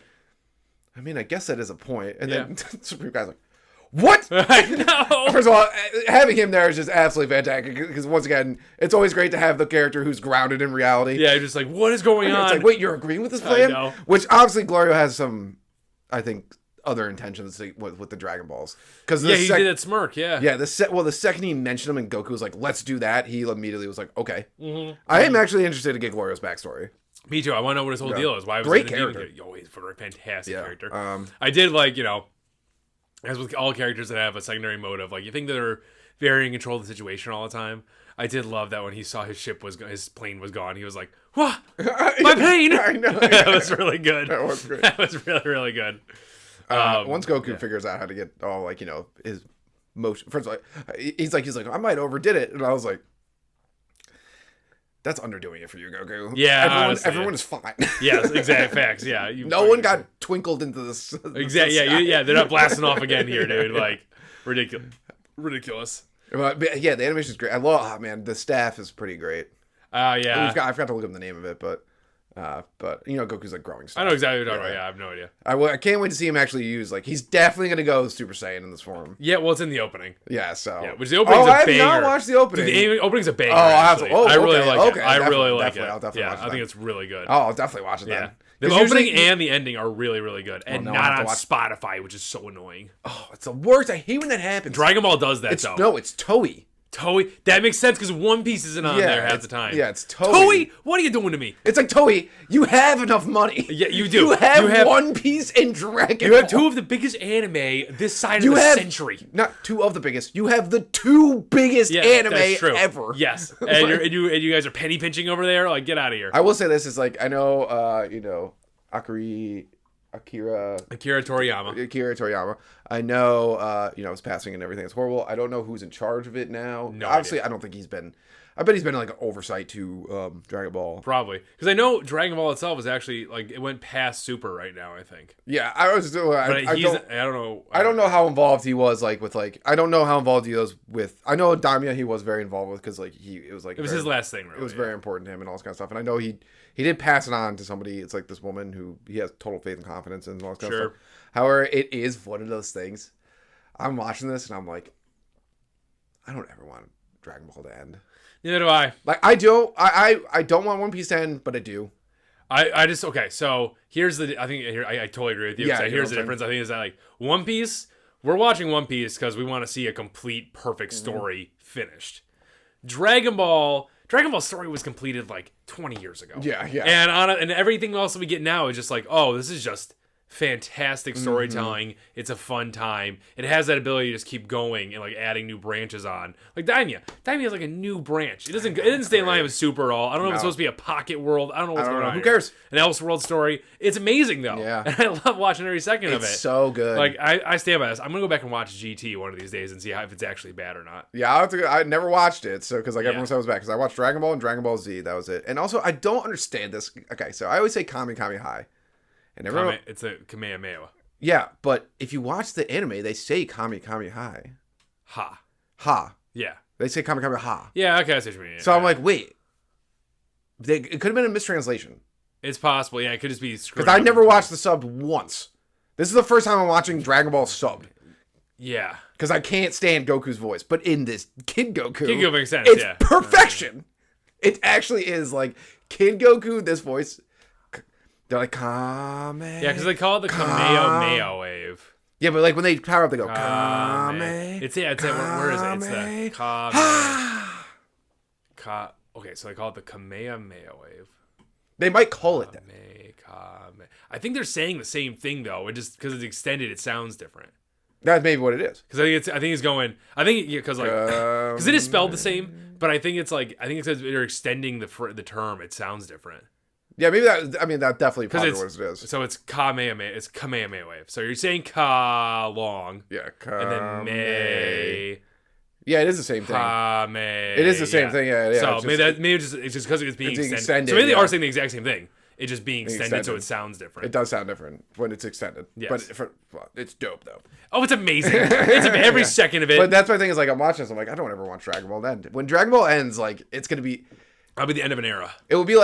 I mean, I guess that is a point. And then Supreme Guy's like, what? I know. First of all, having him there is just absolutely fantastic because once again, it's always great to have the character who's grounded in reality. Yeah, just like, what is going on? It's like, wait, you're agreeing with this plan? I know. Which obviously Glorio has some, I think, other intentions with the Dragon Balls. Because he did that smirk. Yeah. Yeah. The second he mentioned him and Goku was like, "Let's do that," he immediately was like, "Okay." I am actually interested to get Glorio's backstory. Me too. I want to know what his whole deal is. Why was Great he character? He's a fantastic character. Yeah. I did like, as with all characters that have a secondary motive, like you think they're very in control of the situation all the time. I did love that when he saw his plane was gone, he was like, "What? My plane!" I know. That was really good. That was great. That was really, really good. Once Goku figures out how to get all his motion, first he's like, I might overdid it, and I was like, that's underdoing it for you, Goku. Yeah, everyone is fine. Yes, exact facts. Yeah, no one got twinkled into this. Exactly. Yeah, they're not blasting off again here, dude. Like ridiculous. But yeah, the animation is great. I love, the staff is pretty great. Yeah. I forgot to look up the name of it, but Goku's like growing stuff. I know exactly what you're talking about. Yeah, I have no idea. I can't wait to see him actually use, he's definitely gonna go Super Saiyan in this form. Yeah, well, it's in the opening. Yeah, so. Yeah, which the opening's a banger. I have not watched the opening. Dude, the opening's a banger. I really like it. I really like it. I'll definitely watch it. I think it's really good. Oh, I'll definitely watch it then. The opening and the ending are really, really good. And not on Spotify, which is so annoying. Oh, it's the worst. I hate when that happens. Dragon Ball does that, though. No, it's Toei. Toei? That makes sense because One Piece isn't on there half the time. Yeah, it's Toei. Toei? What are you doing to me? It's like, Toei, you have enough money. Yeah, you do. You have One Piece and Dragon Ball. You have two of the biggest anime this side of the century. Not two of the biggest. You have the two biggest anime ever. Yes. And you guys are penny pinching over there? Like, get out of here. I will say this is I know, Akira Toriyama. I know, his passing and everything is horrible. I don't know who's in charge of it now. No Obviously, idea. I don't think I bet he's been like an oversight to Dragon Ball. Probably. Because I know Dragon Ball itself is actually, it went past Super right now, I think. Yeah, I don't know. I don't know how involved he was, I don't know how involved he was with, I know Daima he was very involved with, because, it was his last thing, really. It was very important to him and all this kind of stuff. And I know he did pass it on to somebody. It's this woman who he has total faith and confidence in and all this kind of stuff. However, it is one of those things. I'm watching this and I'm like, I don't ever want Dragon Ball to end. Neither do I. I don't want One Piece to end, but I do. So here's I totally agree with you. Yeah, here's the difference. I think is that One Piece, we're watching One Piece because we want to see a complete, perfect story finished. Dragon Ball's story was completed 20 years ago. Yeah. And everything else that we get now is just this is just fantastic storytelling. It's a fun time. It has that ability to just keep going and adding new branches on. Daima has a new branch. It didn't stay in line with Super at all. I don't know if it's supposed to be a pocket world. I don't know what's going on. Who cares? An Elseworld story. It's amazing though. Yeah. And I love watching every second of it. It's so good. I stand by this. I'm gonna go back and watch GT one of these days and see if it's actually bad or not. Yeah, I never watched it, so because everyone said it was bad. Because I watched Dragon Ball and Dragon Ball Z. That was it. And also, I don't understand this. Okay, so I always say Kami Kami High. And everyone, it's a Kamehameha. Yeah, but if you watch the anime, they say Kami Kami High. Ha. Yeah. They say Kami Kami Ha. Yeah, okay, I see what you mean. So I'm like, wait. It could have been a mistranslation. It's possible, yeah. It could just be because I never watched the sub once. This is the first time I'm watching Dragon Ball subbed. Yeah. Because I can't stand Goku's voice. But in this Kid Goku, makes sense, it's perfection. It actually is Kid Goku, this voice. They're like, Kame. Yeah, because they call it the Kamehameha wave. Yeah, but when they power up, they go, Kame. Where is it? It's the Kame. Okay, so they call it the Kamehameha wave. They might call it that. I think they're saying the same thing, though. It just, because it's extended, it sounds different. That's maybe what it is. Because I think it's going, because it is spelled the same, but I think it says they're extending the term. It sounds different. Yeah, maybe that definitely probably what it is. So it's Kamehameha. It's Kamehameha wave. So you're saying Ka long. Yeah, and then May. Yeah, it is the same thing. It is the same thing. Yeah. So maybe it's just because it's being extended. So maybe they are saying the exact same thing. It's just being extended, so it sounds different. It does sound different when it's extended. Yes. But it's dope though. Oh, it's amazing. It's every second of it. But that's my thing is I'm watching this. I'm like, I don't ever want Dragon Ball to end. When Dragon Ball ends, it's gonna be. That'll be the end of an era. It will be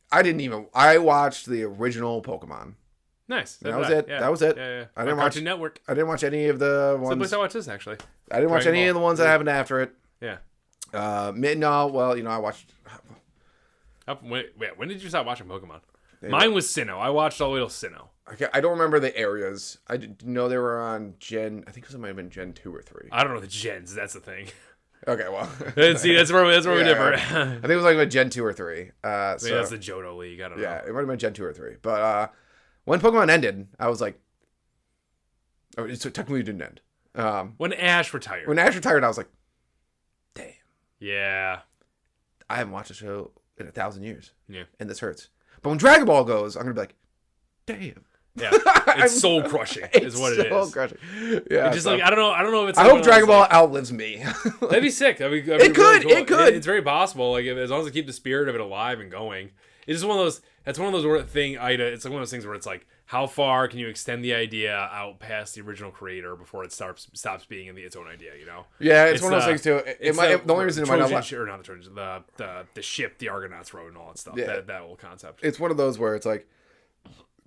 I watched the original Pokemon. Nice. That was it. Yeah. That was it. Yeah. I didn't watch Cartoon Network. I didn't watch any of the ones. It's the place I watched this actually. I didn't watch any of the ones that happened after it. Yeah. I watched. When did you stop watching Pokemon? Mine was Sinnoh. I watched all the way till Sinnoh. I don't remember the areas. I didn't know they were on Gen. I think it might have been Gen 2 or 3. I don't know the gens. That's the thing. Okay, well. See, that's where we differ. I think it was like a Gen 2 or 3. Maybe that's the Johto League. I don't know. Yeah, it might have been Gen 2 or 3. But when Pokemon ended, I was like, oh, so technically it didn't end. When Ash retired. When Ash retired, I was like, damn. Yeah. I haven't watched a show in 1,000 years. Yeah. And this hurts. But when Dragon Ball goes, I'm going to be like, damn. Yeah. It's soul crushing is what it is. Soul crushing. Yeah. It's just like, I don't know if it's. I hope Dragon Ball outlives me. That'd be sick. That'd be it could. Really cool. It could. It's very possible. Like, as long as they keep the spirit of it alive and going. It's just one of those. That's one of those thing. It's like one of those things where it's like, how far can you extend the idea out past the original creator before it stops being its own idea? You know. Yeah, it's one of those things too. The only reason it might not not the Trojans, the ship the Argonauts rode and all that stuff. Yeah. That whole concept. It's one of those where it's like,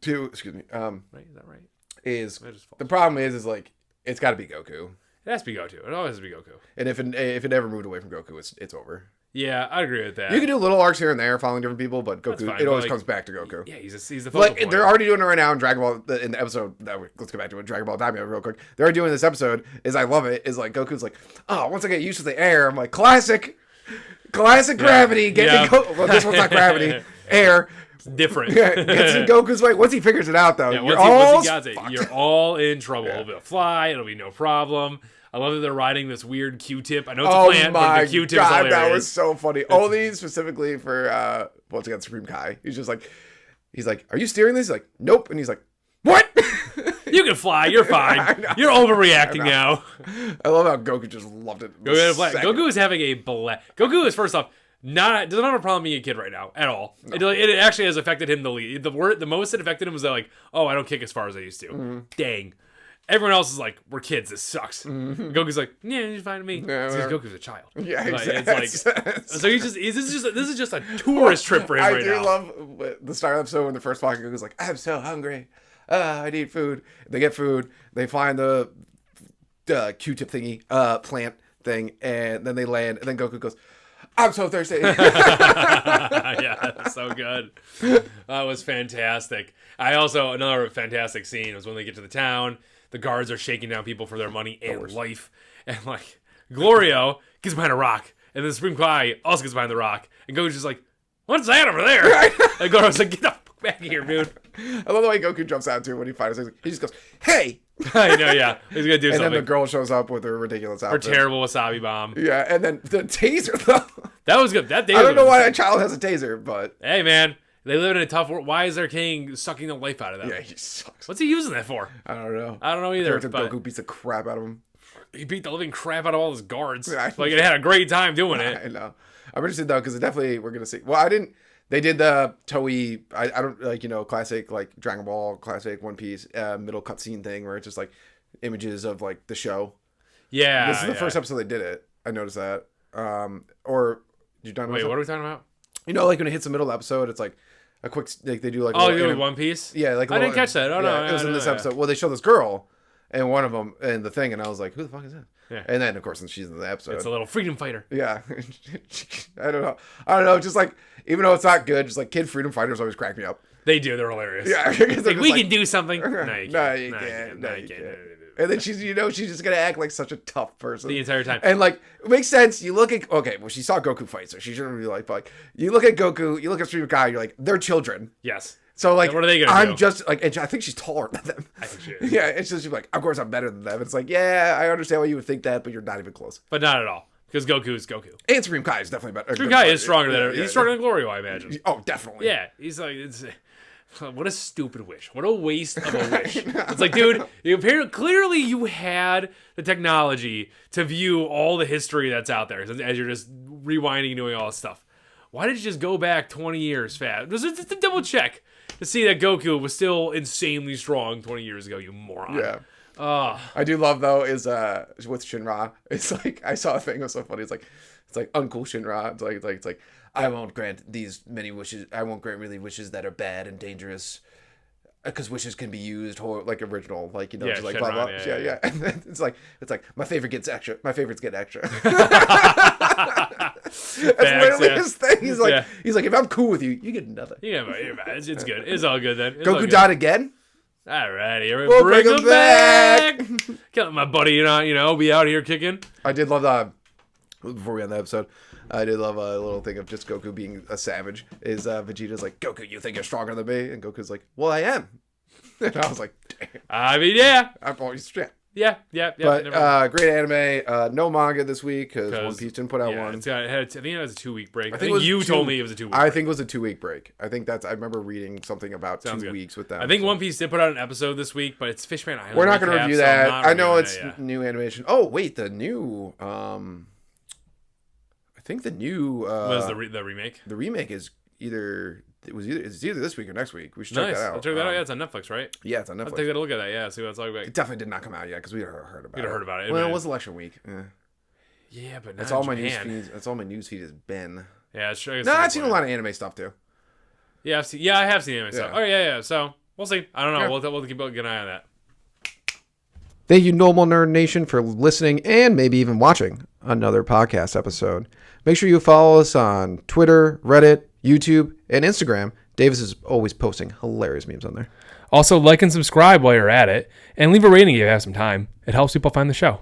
excuse me. Right? Is that right? The problem is like it's got to be Goku. It has to be Goku. It always has to be Goku. And if it ever moved away from Goku, it's over. Yeah, I agree with that. You can do little arcs here and there following different people, but Goku, fine, it always comes back to Goku. Yeah, he's the focal point. They're already doing it right now in Dragon Ball, in the episode, let's go back to it, Dragon Ball Daima real quick. They're already doing this episode, I love it, is like, Goku's like, oh, once I get used to the air, I'm like, classic gravity, well, this one's not gravity, air. It's different. Gets in Goku's way. Once he figures it out, though, you're all in trouble. It'll be a fly, it'll be no problem. I love that they're riding this weird Q-tip. I know it's a plant, but the Q-tip's hilarious. That was so funny. Only specifically for, once again, Supreme Kai. He's like, are you steering this? He's like, nope. And he's like, what? You can fly. You're fine. You're overreacting now. I love how Goku just loved it. Goku is having a blast. Goku is, first off, doesn't have a problem being a kid right now at all. No. It actually has affected him the most it affected him was that, like, oh, I don't kick as far as I used to. Mm-hmm. Dang. Everyone else is like, we're kids, this sucks. Mm-hmm. Goku's like, yeah, you're fine with me. Yeah, because Goku's a child. Yeah, exactly. It's like, so this is just a tourist trip for him right now. I do love the start episode when the first walking Goku's like, I'm so hungry. I need food. They get food. They find the Q-tip thingy, plant thing, and then they land, and then Goku goes, I'm so thirsty. Yeah, that's so good. That was fantastic. Another fantastic scene was when they get to the town. The guards are shaking down people for their money and life. And, like, Glorio gets behind a rock. And then Supreme Kai also gets behind the rock. And Goku's just like, what's that over there? And Glorio's like, get the fuck back here, dude. I love the way Goku jumps out, too, when he finds it. He just goes, hey! I know, yeah. He's going to do something. And then the girl shows up with her ridiculous outfit. Her terrible wasabi bomb. Yeah, and then the taser, though. That was good. I don't know why a child has a taser, but... Hey, man. They live in a tough world. Why is their king sucking the life out of them? Yeah, he sucks. What's he using that for? I don't know. I don't know either. Goku beats the crap out of him. He beat the living crap out of all his guards. Like, it had a great time doing it. I know. I'm interested, though, because definitely we're going to see... Well, They did the Toei, I don't, like, classic, like, Dragon Ball, classic One Piece, middle cutscene thing where it's just, like, images of, like, the show. Yeah. This is the first episode they did it. I noticed that. Or... Wait, what are we talking about? Like, when it hits the middle episode, it's, like, a quick, like, they do, like... Oh, you do One Piece? Yeah, like... I didn't catch that. Oh, no. It was in this episode. Well, they show this girl, and one of them, in the thing, and I was like, who the fuck is that? Yeah. And then, of course, she's in the episode. It's a little freedom fighter. Yeah. I don't know. Just, like, even though it's not good, just, like, kid freedom fighters always crack me up. They do. They're hilarious. Yeah. Like, we can do something. No, you can't. No, you can't. And then she's just gonna act like such a tough person the entire time. And like, it makes sense. You look at she saw Goku fight, so she shouldn't really like. But you look at Goku, you look at Supreme Kai, you're like, they're children. Yes. So like, and what are they gonna do? I'm just like, and I think she's taller than them. I think she is. Yeah, it's just she's like, of course I'm better than them. It's like, yeah, I understand why you would think that, but you're not even close. But not at all, because Goku is Goku. And Supreme Kai is definitely better. Supreme Kai is stronger than he's stronger than Glorio, I imagine. Oh, definitely. Yeah, he's like what a stupid wish. What a waste of a wish. It's like, dude, clearly you had the technology to view all the history that's out there as you're just rewinding and doing all this stuff. Why did you just go back 20 years fast? Just to double check to see that Goku was still insanely strong 20 years ago, you moron. Yeah. I do love, though, is with Shinra. It's like, I saw a thing that was so funny. It's like Uncle Shinra. It's like I won't grant these many wishes. I won't grant really wishes that are bad and dangerous, because wishes can be used like original, like just like blah blah. Yeah. And then it's like my favorite gets extra. My favorites get extra. That's literally his thing. He's like if I'm cool with you, you get nothing. Yeah, it's good. It's all good then. Goku died again. Alrighty, We'll bring bring him him back. back. Can't let my buddy, be out here kicking. I did love that. Before we end the episode, I did love a little thing of just Goku being a savage. Is Vegeta's like, Goku, you think you're stronger than me? And Goku's like, well, I am. And I was like, damn. I mean, yeah. I'm always strong. Yeah. But great anime. No manga this week because One Piece didn't put out one. I think it was a 2-week break. I think think you told me it was a 2-week break. I think it was a 2-week break. I think I remember reading something about Sounds 2 good. Weeks with them. I think One Piece did put out an episode this week, but it's Fishman Island. We're not going to review that. So I know it's new animation. Oh, wait, the new... I think the new... was the remake? The remake is it's either this week or next week. We should check that out. I'll check that out. Yeah, it's on Netflix, right? Yeah, it's on Netflix. I'll take a look at that. Yeah, see what it's like. It definitely did not come out yet because we heard about it. We'd heard about it. Well, it was election week. Yeah, but that's all my news feed. That's all my news feed has been. Yeah, it's true. No, I've seen a lot of anime stuff too. Yeah, I have seen anime stuff. Oh yeah. So we'll see. I don't know. We'll keep an eye on that. Thank you, Normal Nerd Nation, for listening and maybe even watching another podcast episode. Make sure you follow us on Twitter, Reddit, YouTube, and Instagram. Davis is always posting hilarious memes on there. Also, like and subscribe while you're at it, and leave a rating if you have some time. It helps people find the show.